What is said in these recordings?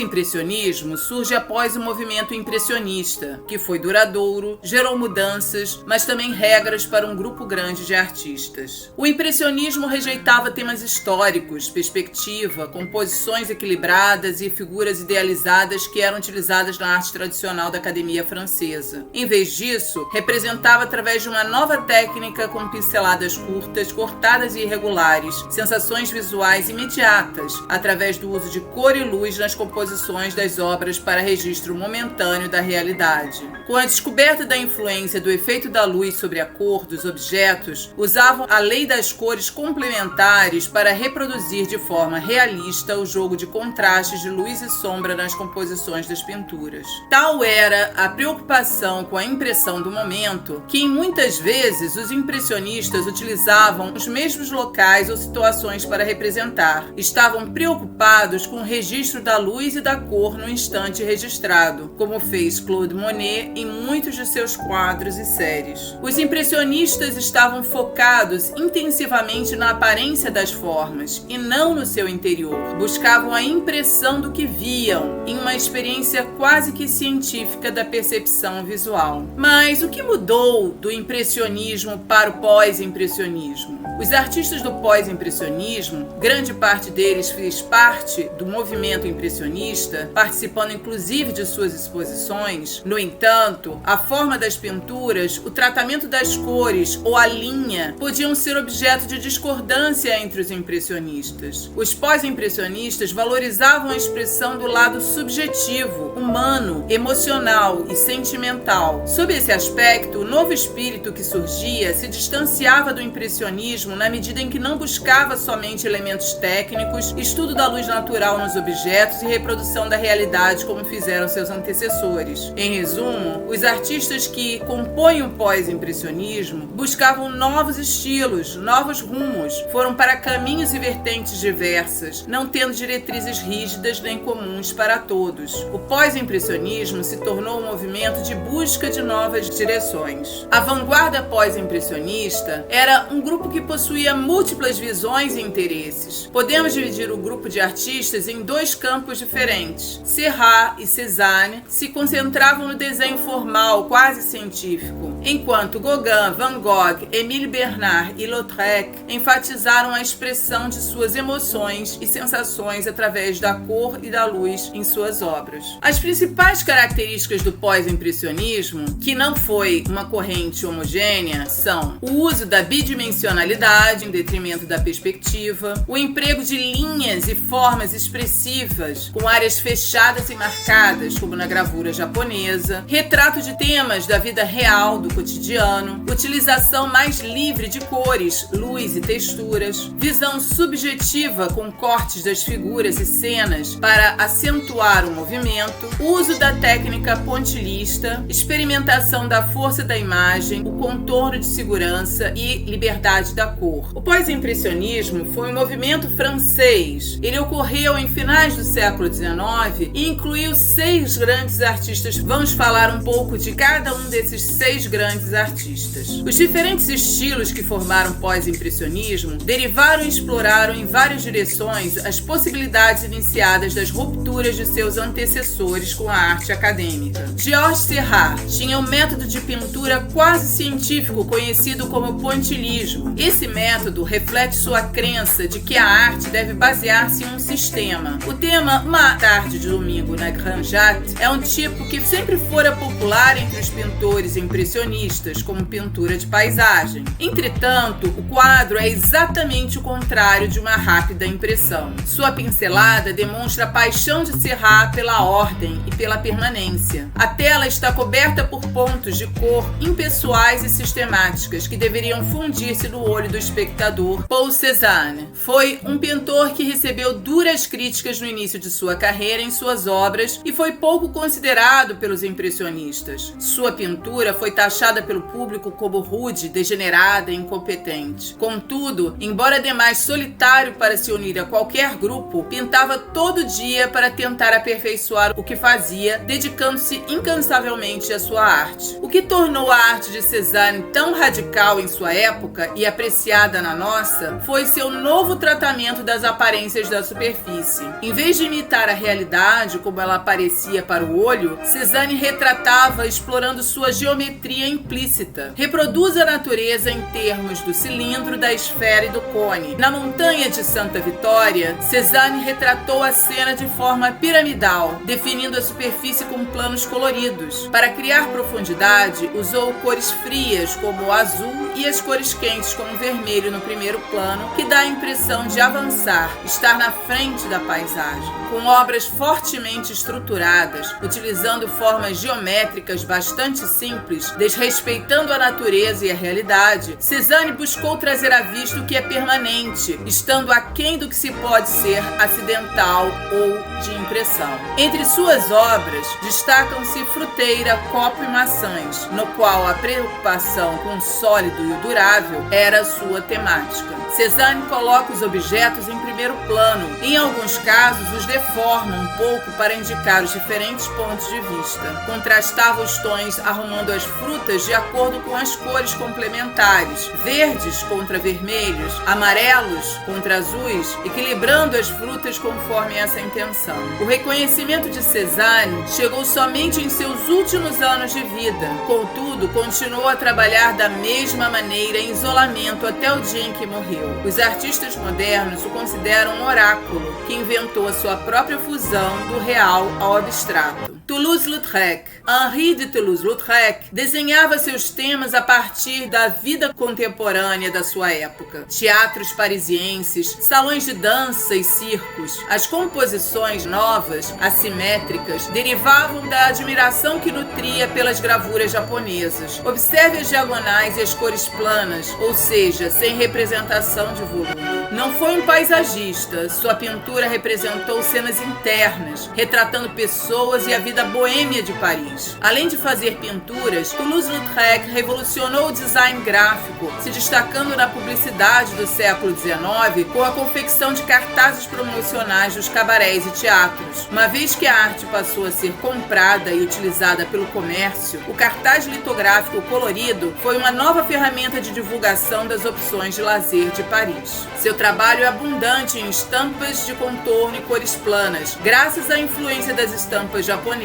pós-impressionismo surge após o movimento impressionista, que foi duradouro, gerou mudanças, mas também regras para um grupo grande de artistas. O impressionismo rejeitava temas históricos, perspectiva, composições equilibradas e figuras idealizadas que eram utilizadas na arte tradicional da Academia Francesa. Em vez disso, representava através de uma nova técnica com pinceladas curtas, cortadas e irregulares, sensações visuais imediatas, através do uso de cor e luz nas composições das obras para registro momentâneo da realidade. Com a descoberta da influência do efeito da luz sobre a cor dos objetos, usavam a lei das cores complementares para reproduzir de forma realista o jogo de contrastes de luz e sombra nas composições das pinturas. Tal era a preocupação com a impressão do momento que, muitas vezes, os impressionistas utilizavam os mesmos locais ou situações para representar. Estavam preocupados com o registro da luz e da cor no instante registrado, como fez Claude Monet em muitos de seus quadros e séries. Os impressionistas estavam focados intensivamente na aparência das formas e não no seu interior. Buscavam a impressão do que viam, em uma experiência quase que científica da percepção visual. Mas o que mudou do impressionismo para o pós-impressionismo? Os artistas do pós-impressionismo, grande parte deles fez parte do movimento impressionista, participando inclusive de suas exposições. No entanto, a forma das pinturas, o tratamento das cores ou a linha podiam ser objeto de discordância entre os impressionistas. Os pós-impressionistas valorizavam a expressão do lado subjetivo, humano, emocional e sentimental. Sob esse aspecto, o novo espírito que surgia se distanciava do impressionismo na medida em que não buscava somente elementos técnicos, estudo da luz natural nos objetos e reprodução da realidade como fizeram seus antecessores. Em resumo, os artistas que compõem o pós-impressionismo buscavam novos estilos, novos rumos, foram para caminhos e vertentes diversas, não tendo diretrizes rígidas nem comuns para todos. O pós-impressionismo se tornou um movimento de busca de novas direções. A vanguarda pós-impressionista era um grupo que possuía múltiplas visões e interesses. Podemos dividir o grupo de artistas em dois campos diferentes. Seurat e Cézanne se concentravam no desenho formal, quase científico, enquanto Gauguin, Van Gogh, Émile Bernard e Lautrec enfatizaram a expressão de suas emoções e sensações através da cor e da luz em suas obras. As principais características do pós-impressionismo, que não foi uma corrente homogênea, são o uso da bidimensionalidade em detrimento da perspectiva, o emprego de linhas e formas expressivas com áreas fechadas e marcadas, como na gravura japonesa, retrato de temas da vida real, do cotidiano, utilização mais livre de cores, luz e texturas, visão subjetiva com cortes das figuras e cenas para acentuar o movimento, uso da técnica pontilhista, experimentação da força da imagem, o contorno de segurança e liberdade da cor. O pós-impressionismo foi um movimento francês. Ele ocorreu em finais do século XIX e incluiu 6 grandes artistas. Vamos falar um pouco de cada um desses 6 grandes artistas. Os diferentes estilos que formaram o pós-impressionismo derivaram e exploraram em várias direções as possibilidades iniciadas das rupturas de seus antecessores com a arte acadêmica. Georges Seurat tinha um método de pintura quase científico conhecido como pontilhismo. Esse método reflete sua crença de que a arte deve basear-se em um sistema. O tema Uma Tarde de Domingo na Grande Jatte é um tipo que sempre fora popular entre os pintores impressionistas, como pintura de paisagem. Entretanto, o quadro é exatamente o contrário de uma rápida impressão. Sua pincelada demonstra a paixão de Seurat pela ordem e pela permanência. A tela está coberta por pontos de cor impessoais e sistemáticas que deveriam fundir-se no olho do espectador. Paul Cézanne foi um pintor que recebeu duras críticas no início de sua carreira em suas obras e foi pouco considerado pelos impressionistas. Sua pintura foi taxada pelo público como rude, degenerada e incompetente. Contudo, embora demais solitário para se unir a qualquer grupo, pintava todo dia para tentar aperfeiçoar o que fazia, dedicando-se incansavelmente à sua arte. O que tornou a arte de Cézanne tão radical em sua época e apreciada diferenciada na nossa foi seu novo tratamento das aparências da superfície. Em vez de imitar a realidade como ela aparecia para o olho, Cézanne retratava explorando sua geometria implícita. Reproduz a natureza em termos do cilindro, da esfera e do cone. Na montanha de Santa Vitória, Cézanne retratou a cena de forma piramidal, definindo a superfície com planos coloridos. Para criar profundidade, usou cores frias como o azul e as cores quentes como o vermelho no primeiro plano, que dá a impressão de avançar, estar na frente da paisagem. Com obras fortemente estruturadas, utilizando formas geométricas bastante simples, desrespeitando a natureza e a realidade, Cézanne buscou trazer à vista o que é permanente, estando aquém do que se pode ser acidental ou de impressão. Entre suas obras, destacam-se Fruteira, Copo e Maçãs, no qual a preocupação com o sólido e o durável era sua temática. Cézanne coloca os objetos em primeiro plano. Em alguns casos, os deforma um pouco para indicar os diferentes pontos de vista. Contrastava os tons arrumando as frutas de acordo com as cores complementares, verdes contra vermelhos, amarelos contra azuis, equilibrando as frutas conforme essa intenção. O reconhecimento de Cézanne chegou somente em seus últimos anos de vida. Contudo, continuou a trabalhar da mesma maneira em isolamento até o dia em que morreu. Os artistas modernos o consideram um oráculo que inventou a sua própria fusão do real ao abstrato. Toulouse-Lautrec. Henri de Toulouse-Lautrec desenhava seus temas a partir da vida contemporânea da sua época. Teatros parisienses, salões de dança e circos. As composições novas, assimétricas, derivavam da admiração que nutria pelas gravuras japonesas. Observe as diagonais e as cores planas, ou seja, sem representação de volume. Não foi um paisagista, sua pintura representou cenas internas, retratando pessoas e a vida boêmia de Paris. Além de fazer pinturas, Toulouse-Lautrec revolucionou o design gráfico, se destacando na publicidade do século XIX com a confecção de cartazes promocionais dos cabarés e teatros. Uma vez que a arte passou a ser comprada e utilizada pelo comércio, o cartaz litográfico colorido foi uma nova ferramenta de divulgação das opções de lazer de Paris. Seu trabalho é abundante em estampas de contorno e cores planas, graças à influência das estampas japonesas.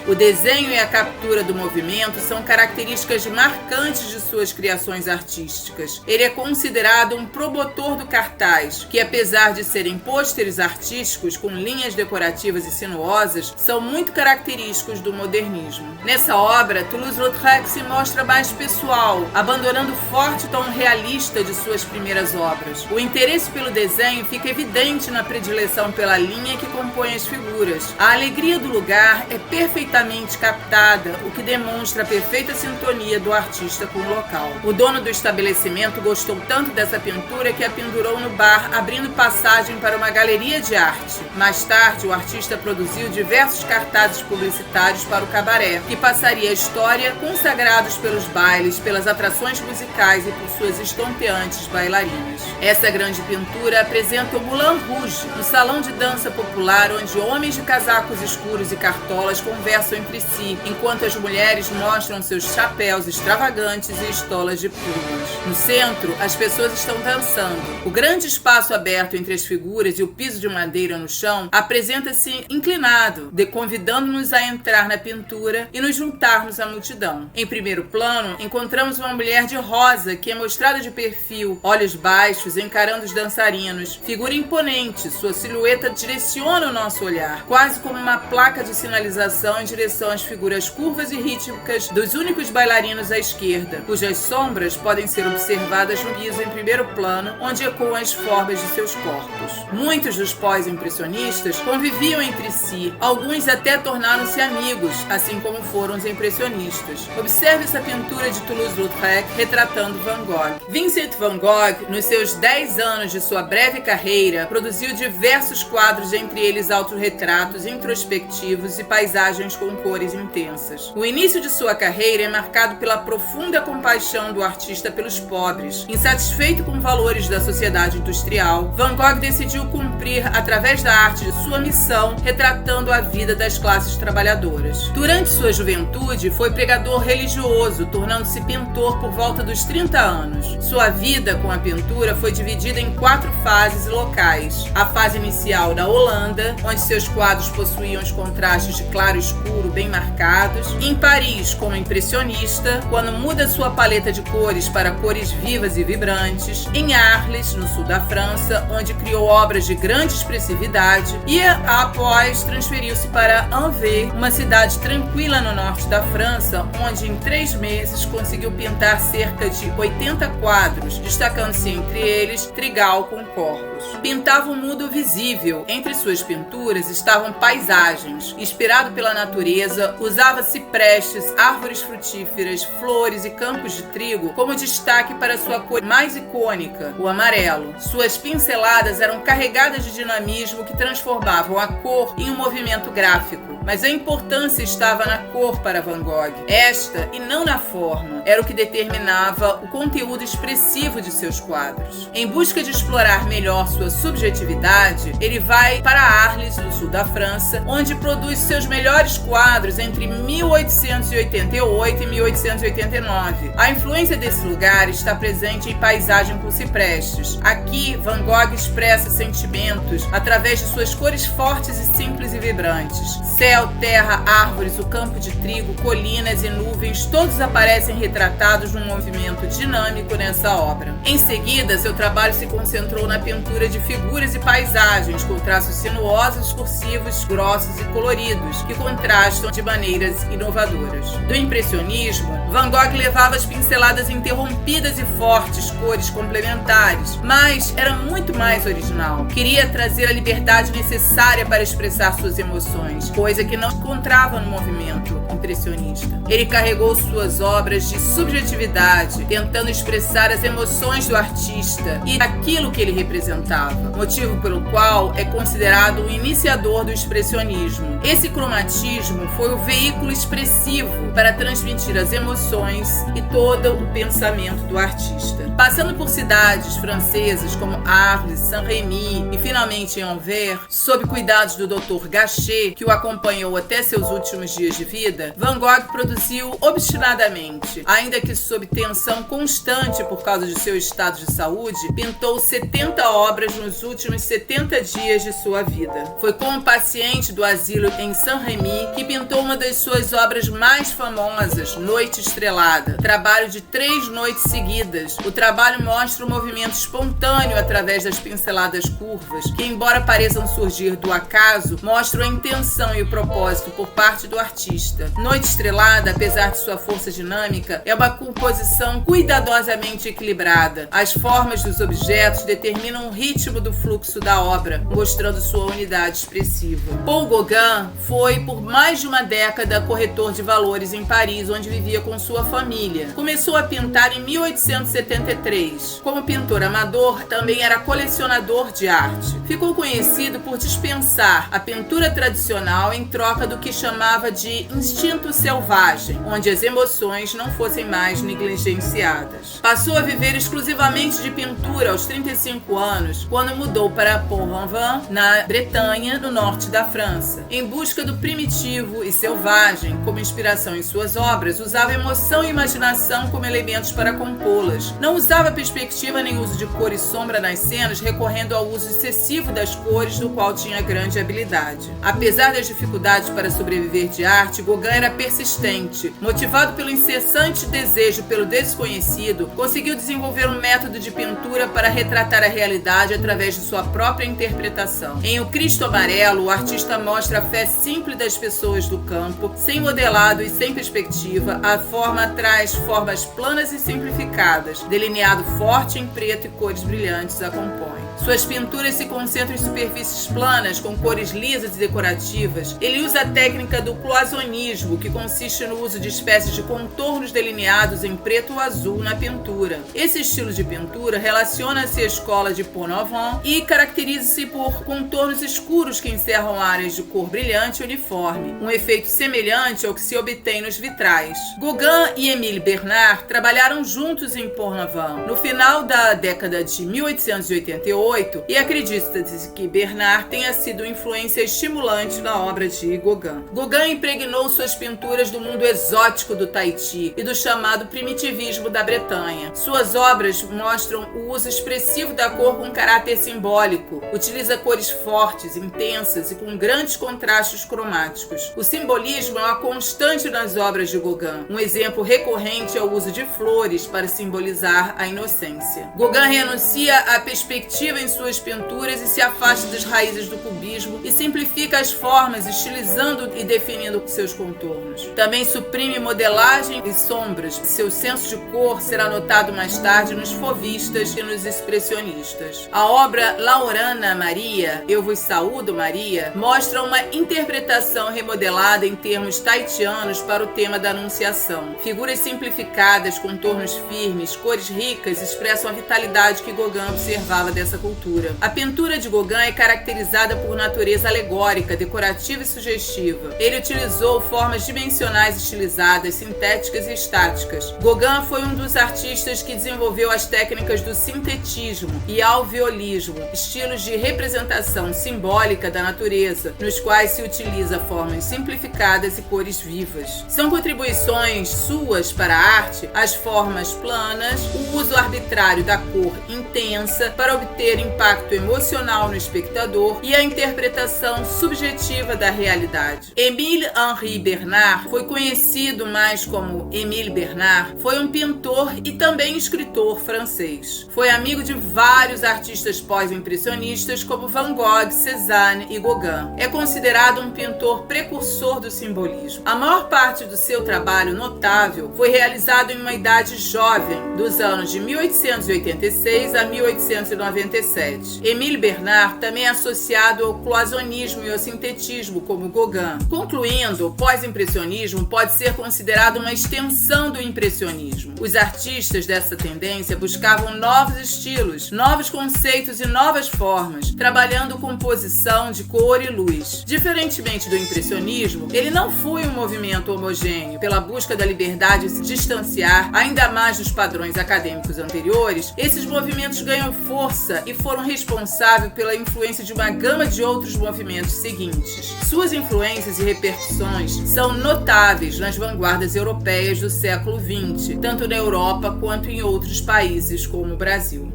O desenho e a captura do movimento são características marcantes de suas criações artísticas. Ele é considerado um promotor do cartaz, que apesar de serem pôsteres artísticos com linhas decorativas e sinuosas, são muito característicos do modernismo. Nessa obra, Toulouse-Lautrec se mostra mais pessoal, abandonando o forte tom realista de suas primeiras obras. O interesse pelo desenho fica evidente na predileção pela linha que compõe as figuras. A alegria do lugar é perfeitamente captada, o que demonstra a perfeita sintonia do artista com o local. O dono do estabelecimento gostou tanto dessa pintura que a pendurou no bar, abrindo passagem para uma galeria de arte. Mais tarde, o artista produziu diversos cartazes publicitários para o cabaré, que passaria a história, consagrados pelos bailes, pelas atrações musicais e por suas estonteantes bailarinas. Essa grande pintura apresenta o Moulin Rouge, um salão de dança popular onde homens de casacos escuros e cartolas conversam entre si, enquanto as mulheres mostram seus chapéus extravagantes e estolas de plumas. No centro, as pessoas estão dançando. O grande espaço aberto entre as figuras e o piso de madeira no chão apresenta-se inclinado, convidando-nos a entrar na pintura e nos juntarmos à multidão. Em primeiro plano, encontramos uma mulher de rosa que é mostrada de perfil, olhos baixos, encarando os dançarinos. Figura imponente, sua silhueta direciona o nosso olhar, quase como uma placa de sinalização em direção às figuras curvas e rítmicas dos únicos bailarinos à esquerda, cujas sombras podem ser observadas no piso em primeiro plano, onde ecoam as formas de seus corpos. Muitos dos pós-impressionistas conviviam entre si, alguns até tornaram-se amigos, assim como foram os impressionistas. Observe essa pintura de Toulouse-Lautrec retratando Van Gogh. Vincent Van Gogh, nos seus 10 anos anos de sua breve carreira, produziu diversos quadros, entre eles autorretratos introspectivos e paisagens com cores intensas. O início de sua carreira é marcado pela profunda compaixão do artista pelos pobres. Insatisfeito com valores da sociedade industrial, Van Gogh decidiu cumprir, através da arte, sua missão, retratando a vida das classes trabalhadoras. Durante sua juventude, foi pregador religioso, tornando-se pintor por volta dos 30 anos. Sua vida com a pintura foi dividida em 4 fases locais. A fase inicial na Holanda, onde seus quadros possuíam os contrastes de claro e escuro bem marcados. Em Paris, como impressionista, quando muda sua paleta de cores para cores vivas e vibrantes. Em Arles, no sul da França, onde criou obras de grande expressividade. E após transferiu-se para Anvers, uma cidade tranquila no norte da França, onde em 3 meses conseguiu pintar cerca de 80 quadros, destacando-se entre eles Trigal com Corpus. Pintava um mundo visível. Entre suas pinturas estavam paisagens. Inspirado pela natureza, usava ciprestes, árvores frutíferas, flores e campos de trigo como destaque para sua cor mais icônica, o amarelo. Suas pinceladas eram carregadas de dinamismo que transformavam a cor em um movimento gráfico. Mas a importância estava na cor para Van Gogh. Esta, e não na forma, era o que determinava o conteúdo expressivo de seus quadros. Em busca de explorar melhor sua subjetividade, ele vai para Arles, no sul da França, onde produz seus melhores quadros entre 1888 e 1889. A influência desse lugar está presente em paisagem com ciprestes. Aqui, Van Gogh expressa sentimentos através de suas cores fortes e simples e vibrantes. Céu, terra, árvores, o campo de trigo, colinas e nuvens, todos aparecem retratados num movimento dinâmico nessa obra. Em seguida, seu trabalho se concentrou na pintura de figuras e paisagens, com traços sinuosos, cursivos, grossos e coloridos, que contrastam de maneiras inovadoras. Do impressionismo, Van Gogh levava as pinceladas interrompidas e fortes, cores complementares, mas era muito mais original. Queria trazer a liberdade necessária para expressar suas emoções, coisa que não encontrava no movimento impressionista. Ele carregou suas obras de subjetividade, tentando expressar as emoções do artista e aquilo que ele representava, motivo pelo qual é considerado o iniciador do expressionismo. Esse cromatismo foi o veículo expressivo para transmitir as emoções e todo o pensamento do artista. Passando por cidades francesas como Arles, Saint-Rémy e finalmente em Anvers, sob cuidados do Dr. Gachet, que o acompanhou até seus últimos dias de vida, Van Gogh produziu obstinadamente. Ainda que sob tensão constante por causa de seu estado de saúde, pintou 70 obras nos últimos 70 dias de sua vida. Foi como paciente do asilo em Saint-Rémy que pintou uma das suas obras mais famosas, Noite Estrelada, trabalho de 3 noites seguidas. O trabalho mostra o movimento espontâneo através das pinceladas curvas, que, embora pareçam surgir do acaso, mostram a intenção e o propósito por parte do artista. Noite Estrelada, apesar de sua força dinâmica, é uma composição cuidadosamente equilibrada. As formas dos objetos determinam o ritmo do fluxo da obra, mostrando sua unidade expressiva. Paul Gauguin foi, por mais de uma década, corretor de valores em Paris, onde vivia com sua família. Começou a pintar em 1873. Como pintor amador, também era colecionador de arte. Ficou conhecido por dispensar a pintura tradicional em troca do que chamava de instinto selvagem, onde as emoções não fossem mais negligenciadas. Passou a viver exclusivamente de pintura aos 35 anos, quando mudou para Pont-Aven, na Bretanha, no norte da França. Em busca do primitivo e selvagem como inspiração em suas obras, usava emoção e imaginação como elementos para compô-las. Não usava perspectiva nem uso de cor e sombra nas cenas, recorrendo ao uso excessivo das cores, do qual tinha grande habilidade. Apesar das dificuldades para sobreviver de arte, Gauguin era persistente. Motivado pelo incessante desejo pelo desconhecido, conseguiu desenvolver um método de pintura para retratar a realidade através de sua própria interpretação. Em O Cristo Amarelo, o artista mostra a fé simples das pessoas do campo, sem modelado e sem perspectiva. A forma traz formas planas e simplificadas, delineado forte em preto e cores brilhantes a compõem. Suas pinturas se concentram em superfícies planas, com cores lisas e decorativas. Ele usa a técnica do cloisonnismo, que consiste no uso de espécies de contornos delineados em preto ou azul na pintura. Esse estilo de pintura relaciona-se à escola de Pont-Aven e caracteriza-se por contornos escuros que encerram áreas de cor brilhante e uniforme, um efeito semelhante ao que se obtém nos vitrais. Gauguin e Émile Bernard trabalharam juntos em Pont-Aven no final da década de 1888 e acredita-se que Bernard tenha sido influência estimulante na obra de Gauguin. Gauguin impregnou suas pinturas do mundo exótico do Tahiti e do chamado primitivismo da Bretanha. Suas obras mostram o uso expressivo da cor com caráter simbólico, utiliza cores fortes, intensas e com grandes contrastes cromáticos. O simbolismo é uma constante nas obras de Gauguin. Um exemplo recorrente é o uso de flores para simbolizar a inocência. Gauguin renuncia à perspectiva em suas pinturas e se afasta das raízes do cubismo e simplifica as formas, estilizando e definindo seus contornos. Também suprime modelagem e sombras. Seu senso de cor será notado mais tarde nos fauvistas e nos expressionistas. A obra Laurana Maria, Eu Vos Saúdo Maria, mostra uma interpretação remodelada em termos tahitianos para o tema da Anunciação. Figuras simplificadas, contornos firmes, cores ricas expressam a vitalidade que Gauguin observava dessa cultura. A pintura de Gauguin é caracterizada por natureza alegórica, decorativa e sugestiva. Ele utilizou formas dimensionais estilizadas, sintéticas e estáticas. Gauguin foi um dos artistas que desenvolveu as técnicas do sintetismo e alveolismo, estilos de representação simbólica da natureza, nos quais se utiliza formas simplificadas e cores vivas. São contribuições suas para a arte as formas planas, o uso arbitrário da cor intensa para obter impacto emocional no espectador e a interpretação subjetiva da realidade. Émile-Henri Bernard foi conhecido mais como Émile Bernard, foi um pintor e também escritor francês. Foi amigo de vários artistas pós-impressionistas como Van Gogh, Cézanne e Gauguin. É considerado um pintor precursor do simbolismo. A maior parte do seu trabalho notável foi realizado em uma idade jovem, dos anos de 1886 a 1897. Émile Bernard também é associado ao cloisonnismo e ao sintetismo, como Gauguin. Concluindo, o pós-impressionismo pode ser considerado uma extensão do impressionismo. Os artistas dessa tendência buscavam novos estilos, novos conceitos e novas formas, trabalhando composição de cor e luz. Diferentemente do impressionismo, ele não foi um movimento homogêneo. Pela busca da liberdade de se distanciar ainda mais dos padrões acadêmicos anteriores, esses movimentos ganham força e foram responsáveis pela influência de uma gama de outros movimentos seguintes. Suas influências e repercussões são notáveis nas vanguardas europeias do século XX, tanto na Europa quanto em outros países como o Brasil.